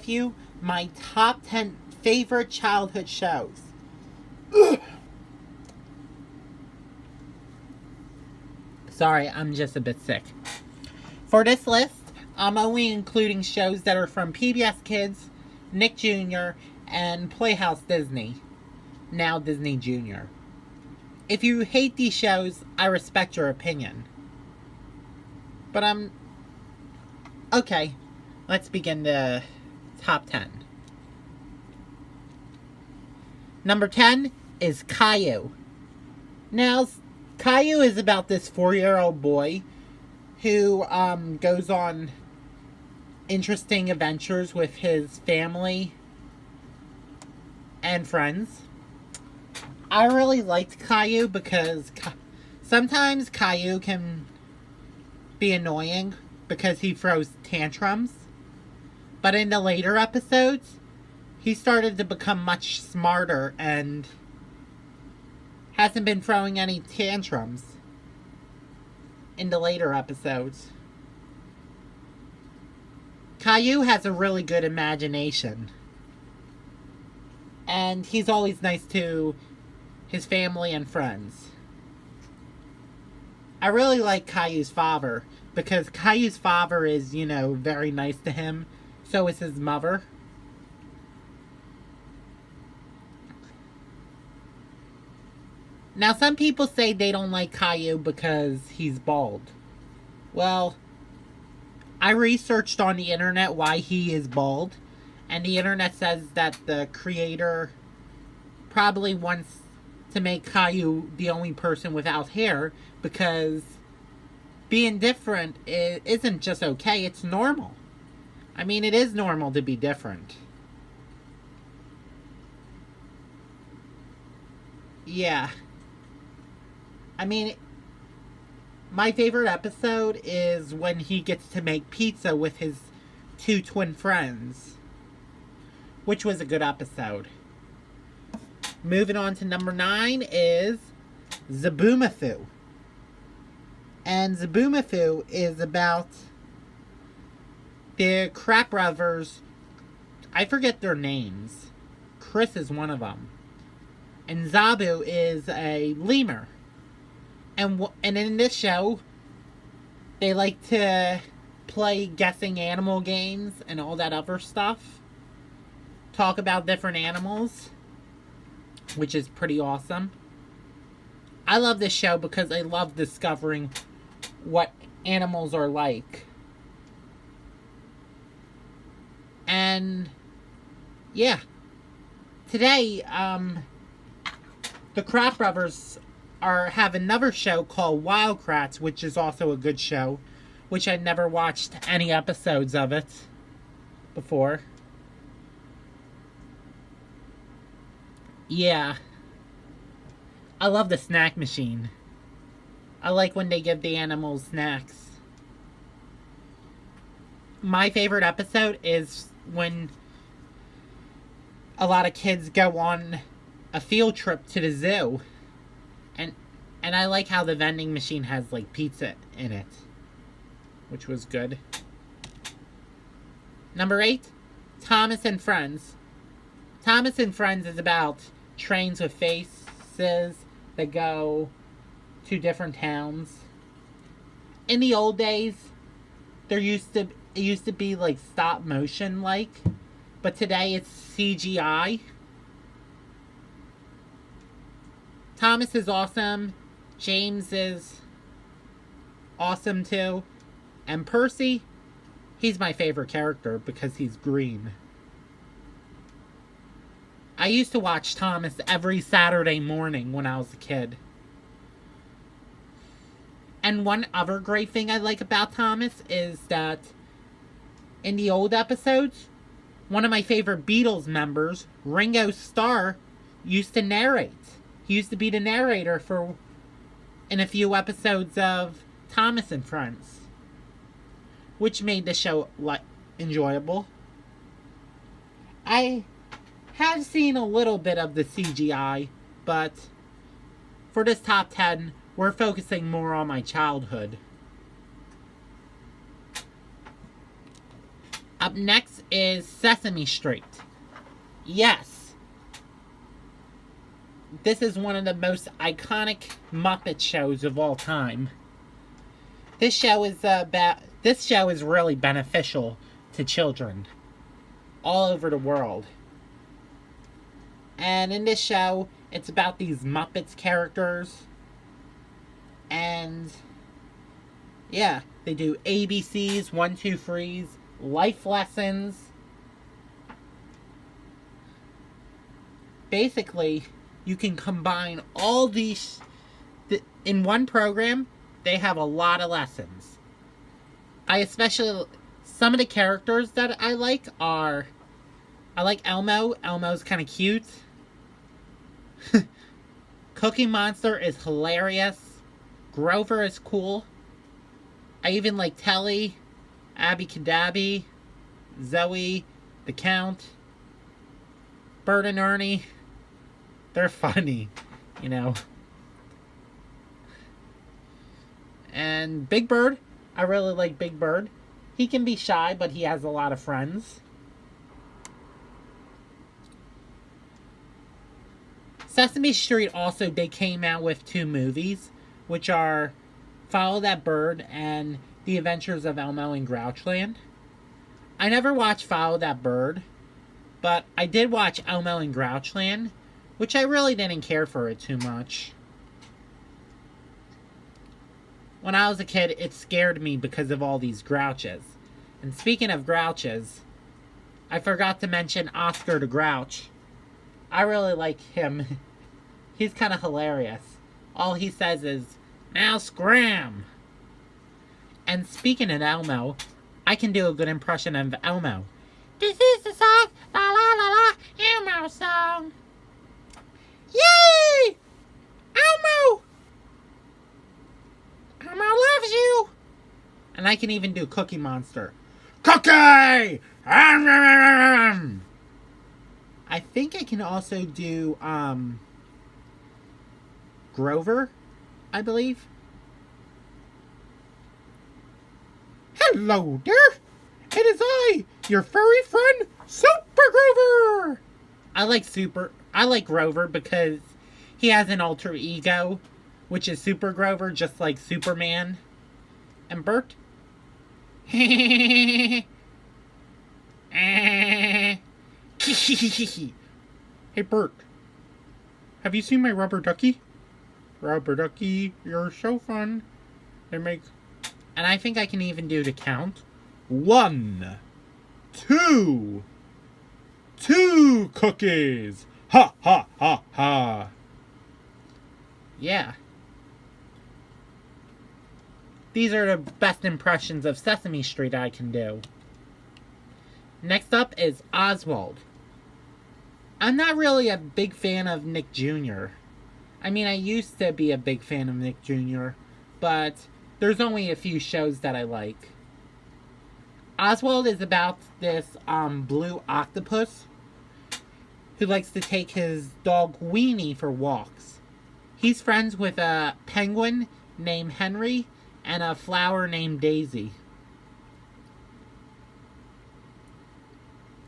with you my top 10 favorite childhood shows. Sorry, I'm just a bit sick. For this list, I'm only including shows that are from PBS Kids, Nick Jr., and Playhouse Disney, now Disney Jr. If you hate these shows, I respect your opinion. But okay, let's begin the top 10. Number 10 is Caillou. Now, Caillou is about this 4-year-old boy who goes on interesting adventures with his family and friends. I really liked Caillou because sometimes Caillou can be annoying because he throws tantrums. But in the later episodes, he started to become much smarter and hasn't been throwing any tantrums in the later episodes. Caillou has a really good imagination. And he's always nice to his family and friends. I really like Caillou's father because Caillou's father is, very nice to him. So is his mother. Now, some people say they don't like Caillou because he's bald. Well, I researched on the internet why he is bald, and the internet says that the creator probably wants to make Caillou the only person without hair because being different isn't just okay, it's normal. I mean, it is normal to be different. Yeah. I mean, my favorite episode is when he gets to make pizza with his 2 twin friends, which was a good episode. Moving on to number 9 is Zaboo. And Zaboo is about the Crap Brothers. I forget their names. Chris is one of them. And Zaboo is a lemur. And in this show, they like to play guessing animal games and all that other stuff. Talk about different animals, which is pretty awesome. I love this show because I love discovering what animals are like. And yeah, today the Crap Brothers have another show called Wildcrats, which is also a good show, which I'd never watched any episodes of it before. Yeah. I love the snack machine. I like when they give the animals snacks. My favorite episode is when a lot of kids go on a field trip to the zoo. And I like how the vending machine has, like, pizza in it, which was good. Number 8, Thomas and Friends. Thomas and Friends is about trains with faces that go to different towns. In the old days, it used to be, like, stop motion, like, but today it's CGI. Thomas is awesome. James is awesome too. And Percy, he's my favorite character because he's green. I used to watch Thomas every Saturday morning when I was a kid. And one other great thing I like about Thomas is that in the old episodes, one of my favorite Beatles members, Ringo Starr, used to narrate. He used to be the narrator in a few episodes of Thomas and Friends, which made the show enjoyable. I have seen a little bit of the CGI, but for this top 10, we're focusing more on my childhood. Up next is Sesame Street. Yes. This is one of the most iconic Muppet shows of all time. This show is really beneficial to children all over the world. And in this show, it's about these Muppets characters. And yeah, they do ABCs, 1, 2, 3s, life lessons. Basically, you can combine all these in one program. They have a lot of lessons. Some of the characters that I like Elmo. Elmo's kind of cute. Cookie Monster is hilarious. Grover is cool. I even like Telly, Abby Cadabby, Zoe, the Count, Bert and Ernie. They're funny, you know. And Big Bird, I really like Big Bird. He can be shy, but he has a lot of friends. Sesame Street also, they came out with 2 movies, which are Follow That Bird and The Adventures of Elmo in Grouchland. I never watched Follow That Bird, but I did watch Elmo in Grouchland, which I really didn't care for it too much. When I was a kid, it scared me because of all these Grouches. And speaking of Grouches, I forgot to mention Oscar the Grouch. I really like him. He's kind of hilarious. All he says is, "Now scram!" And speaking of Elmo, I can do a good impression of Elmo. This is the song, la la la la, Elmo song. Yay! Elmo! Elmo loves you! And I can even do Cookie Monster. Cookie! I think I can also do, Grover, I believe. Hello there! It is I, your furry friend, Super Grover! I like Grover because he has an alter ego, which is Super Grover, just like Superman. And Bert? Hey, Bert. Have you seen my rubber ducky? Rubber ducky, you're so fun. And I think I can even do the count. 1, 2. 2 cookies! Ha ha ha ha! Yeah. These are the best impressions of Sesame Street I can do. Next up is Oswald. I'm not really a big fan of Nick Jr. I mean, I used to be a big fan of Nick Jr., but there's only a few shows that I like. Oswald is about this blue octopus who likes to take his dog Weenie for walks. He's friends with a penguin named Henry and a flower named Daisy.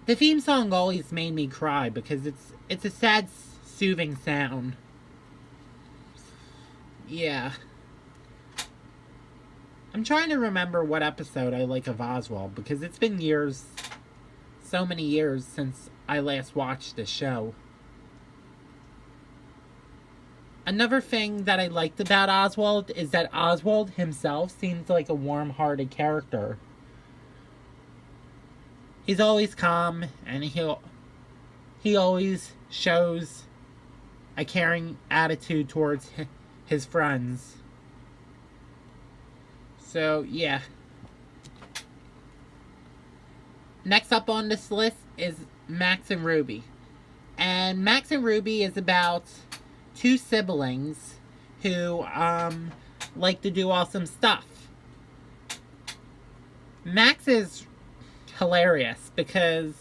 The theme song always made me cry because it's a sad, soothing sound. Yeah. I'm trying to remember what episode I like of Oswald because it's been years, so many years since I last watched the show. Another thing that I liked about Oswald is that Oswald himself seems like a warm-hearted character. He's always calm, and he always shows a caring attitude towards his friends. So, yeah. Next up on this list is Max and Ruby. And Max and Ruby is about 2 siblings who like to do awesome stuff. Max is hilarious because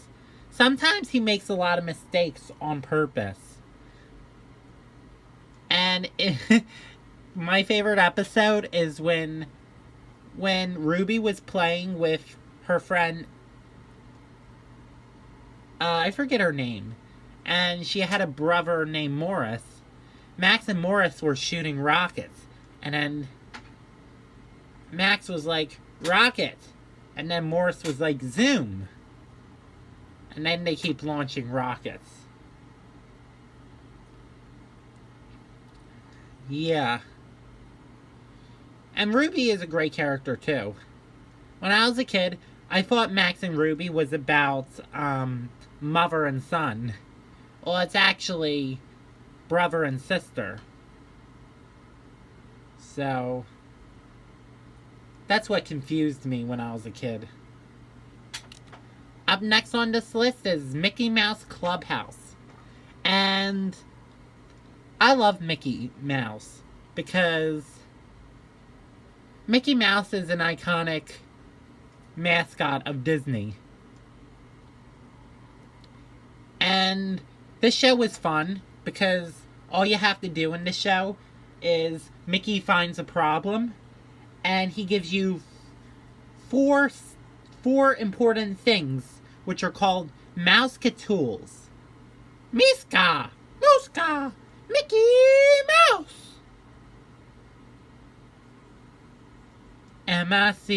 sometimes he makes a lot of mistakes on purpose. And my favorite episode is when Ruby was playing with her friend I forget her name. And she had a brother named Morris. Max and Morris were shooting rockets. And then Max was like, rocket. And then Morris was like, zoom. And then they keep launching rockets. Yeah. And Ruby is a great character too. When I was a kid, I thought Max and Ruby was about mother and son. Well, it's actually brother and sister. So that's what confused me when I was a kid. Up next on this list is Mickey Mouse Clubhouse. And I love Mickey Mouse because Mickey Mouse is an iconic mascot of Disney. And this show was fun because all you have to do in this show is Mickey finds a problem and he gives you four important things which are called Mouseka tools. Miska! Mooska! Mickey Mouse! Mickey Mouse.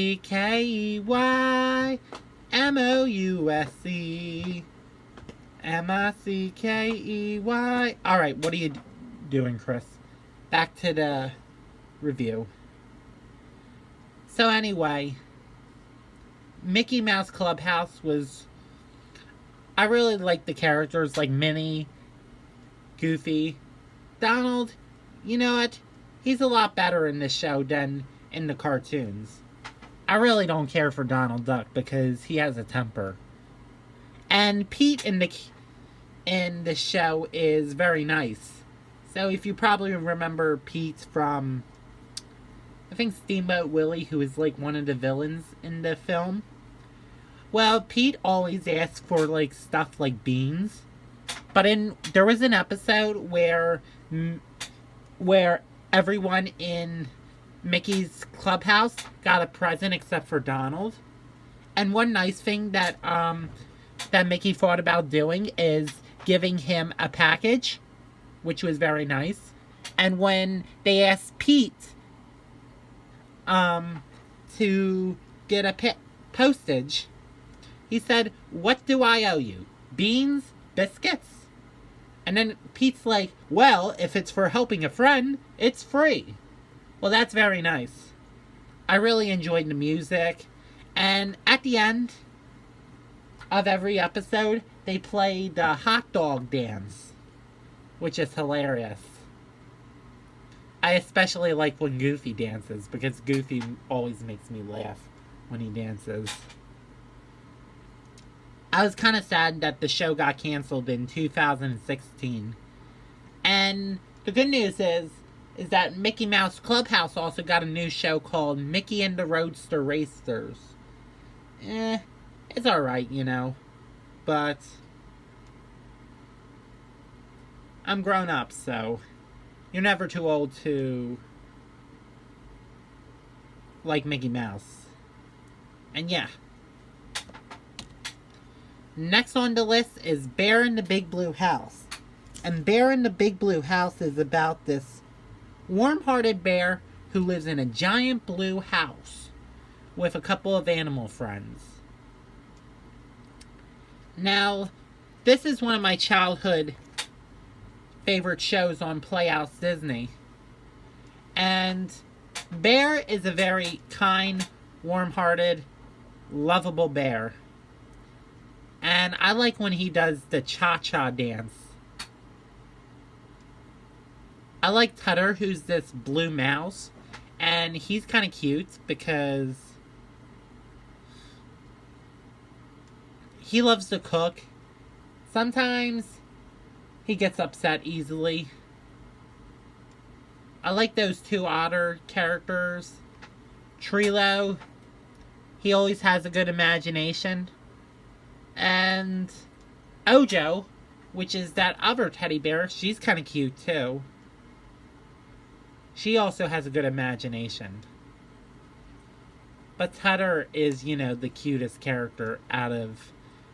Mickey. Alright, what are you doing, Chris? Back to the review. So anyway, Mickey Mouse Clubhouse was... I really liked the characters like Minnie, Goofy. Donald, you know what? He's a lot better in this show than in the cartoons. I really don't care for Donald Duck because he has a temper. And Pete in the show is very nice. So if you probably remember Pete from, I think, Steamboat Willie, who is like one of the villains in the film. Well, Pete always asks for like stuff like beans. But there was an episode where everyone in Mickey's Clubhouse got a present except for Donald. And one nice thing that Mickey thought about doing is giving him a package, which was very nice. And when they asked Pete to get a postage, he said, "What do I owe you? Beans? Biscuits?" And then Pete's like, "Well, if it's for helping a friend, it's free." Well, that's very nice. I really enjoyed the music. And at the end of every episode, they play the hot dog dance, which is hilarious. I especially like when Goofy dances, because Goofy always makes me laugh when he dances. I was kind of sad that the show got canceled in 2016. And the good news is that Mickey Mouse Clubhouse also got a new show called Mickey and the Roadster Racers. It's alright, you know. But I'm grown up, so you're never too old to like Mickey Mouse. And yeah. Next on the list is Bear in the Big Blue House. And Bear in the Big Blue House is about this warm-hearted bear who lives in a giant blue house with a couple of animal friends. Now, this is one of my childhood favorite shows on Playhouse Disney. And Bear is a very kind, warm-hearted, lovable bear. And I like when he does the cha-cha dance. I like Tutter, who's this blue mouse. And he's kind of cute because he loves to cook. Sometimes he gets upset easily. I like those two otter characters. Trilo, he always has a good imagination. And Ojo, which is that other teddy bear, she's kind of cute too. She also has a good imagination. But Tutter is, you know, the cutest character out of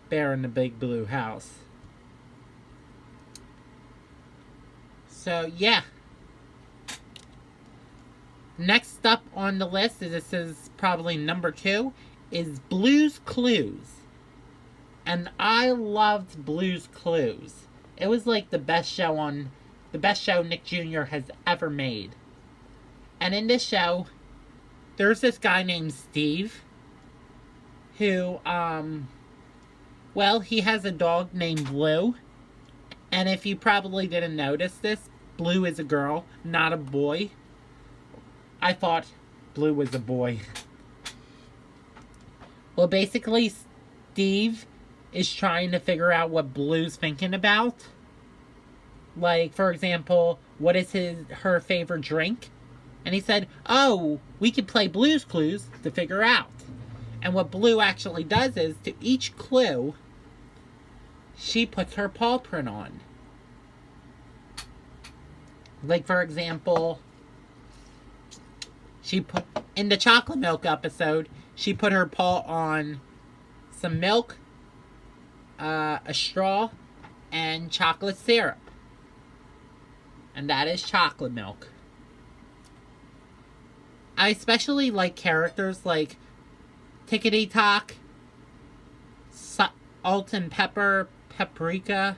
Bear in the Big Blue House. So, yeah. Next up on the list, this is probably number 2, is Blue's Clues. And I loved Blue's Clues. It was like the best show Nick Jr. has ever made. And in this show, there's this guy named Steve who, he has a dog named Blue. And if you probably didn't notice this, Blue is a girl, not a boy. I thought Blue was a boy. Well, basically, Steve is trying to figure out what Blue's thinking about. Like, for example, what is her favorite drink? And he said, oh, we could play Blue's Clues to figure out. And what Blue actually does is, to each clue, she puts her paw print on. Like, for example, in the chocolate milk episode, she put her paw on some milk, a straw, and chocolate syrup. And that is chocolate milk. I especially like characters like Tickety Tock, Salt and Pepper, Paprika,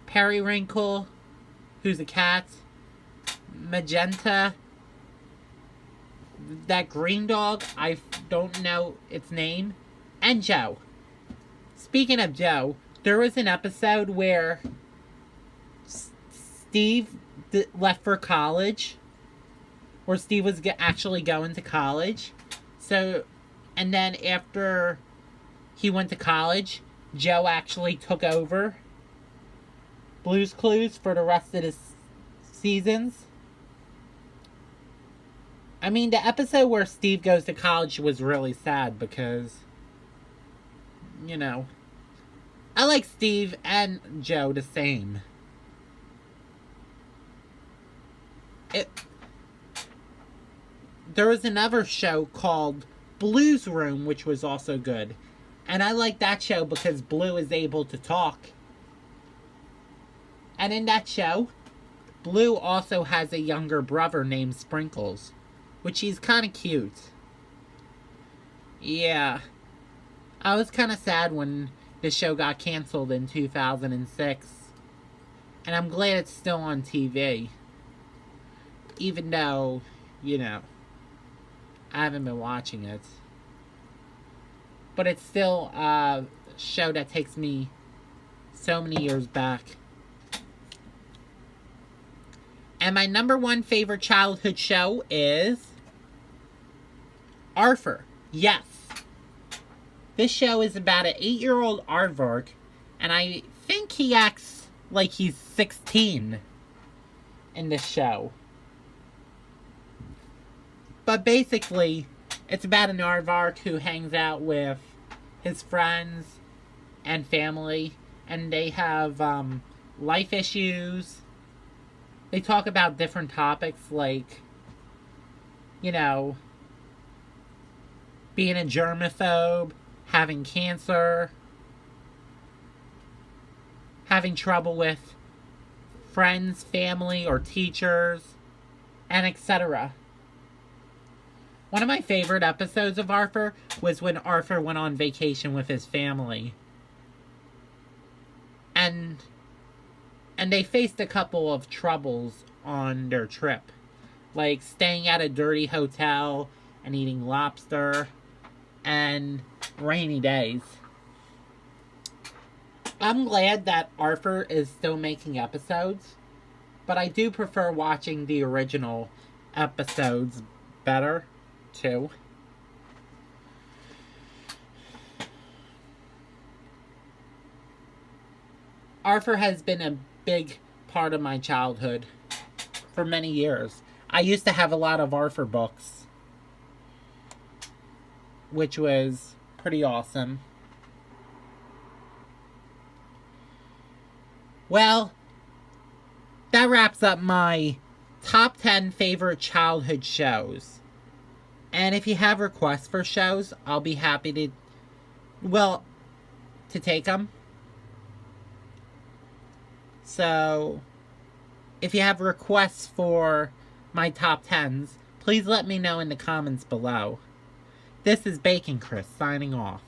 Periwinkle, who's a cat, Magenta, that green dog, I don't know its name, and Joe. Speaking of Joe, there was an episode where Steve left for college, where Steve was actually going to college. So, and then after he went to college, Joe actually took over Blue's Clues for the rest of the seasons. I mean, the episode where Steve goes to college was really sad because, I like Steve and Joe the same. There was another show called Blue's Room, which was also good. And I like that show because Blue is able to talk. And in that show, Blue also has a younger brother named Sprinkles, which he's kind of cute. Yeah. I was kind of sad when the show got canceled in 2006. And I'm glad it's still on TV. Even though, I haven't been watching it. But it's still a show that takes me so many years back. And my number 1 favorite childhood show is Arthur. Yes. This show is about an 8-year-old aardvark, and I think he acts like he's 16 in this show. But basically, it's about an aardvark who hangs out with his friends and family, and they have life issues. They talk about different topics like, being a germaphobe, having cancer, having trouble with friends, family, or teachers, and etc. One of my favorite episodes of Arthur was when Arthur went on vacation with his family. And they faced a couple of troubles on their trip. Like staying at a dirty hotel and eating lobster and rainy days. I'm glad that Arthur is still making episodes, but I do prefer watching the original episodes better, too. Arthur has been a big part of my childhood for many years. I used to have a lot of Arthur books, which was pretty awesome. Well, that wraps up my top 10 favorite childhood shows. And if you have requests for shows, I'll be happy to... Well, to take them. So, if you have requests for my top 10s, please let me know in the comments below. This is Bacon Chris signing off.